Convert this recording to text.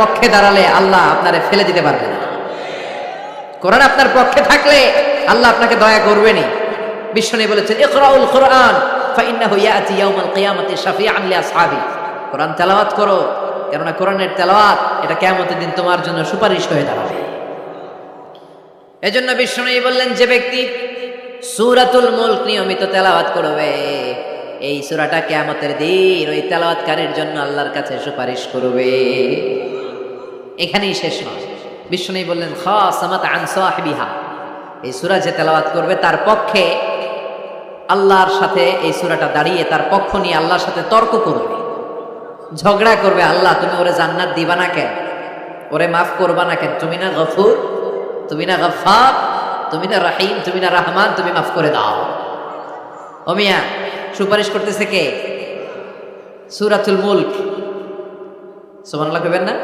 পক্ষে দাঁড়ালে আল্লাহ আপনারে ফেলে দিতে পারবে না। কোরআন আপনার পক্ষে থাকলে আল্লাহ আপনাকে দয়া করবেনই। বিশ্বনবী বলেছেন, ইকরাউল কোরআন ফাইন্নাহু ইয়াতি ইয়াউমাল কিয়ামাতি শাফিআন লিআসহাবি। কোরআন তেলাওয়াত করো, কেননা কোরআনের তেলাওয়াত এটা কিয়ামতের দিন তোমার জন্য সুপারিশ হয়ে দাঁড়াবে। এজন্য বিশ্বনবী বললেন, যে ব্যক্তি সূরাতুল মুলক নিয়মিত তেলাওয়াত করবে, এই সূরাটা কিয়ামতের দিন ওই তেলাওয়াতকারীর জন্য আল্লাহর কাছে সুপারিশ করবে। এখানেই শেষ নয়, বিশ্বনবী বললেন, খাসামাত আন সাহিবিহা, এই সূরা যে তেলাওয়াত করবে তার পক্ষে আল্লাহর সাথে এই সূরাটা দাঁড়িয়ে তার পক্ষ নিয়ে আল্লাহর সাথে তর্ক করবে, ঝগড়া করবে। আল্লাহ, তুমি ওরে জান্নাত দিবা না কেন? ওরে মাফ করবা না কেন? তুমি না গফুর, তুমি না গফফার, তুমি না রাহিম, তুমি না রহমান, তুমি মাফ করে দাও। ও মিয়া, সুপারিশ করতেছে কে? সূরাতুল মুলক। সুবহানাল্লাহ কইবেন না?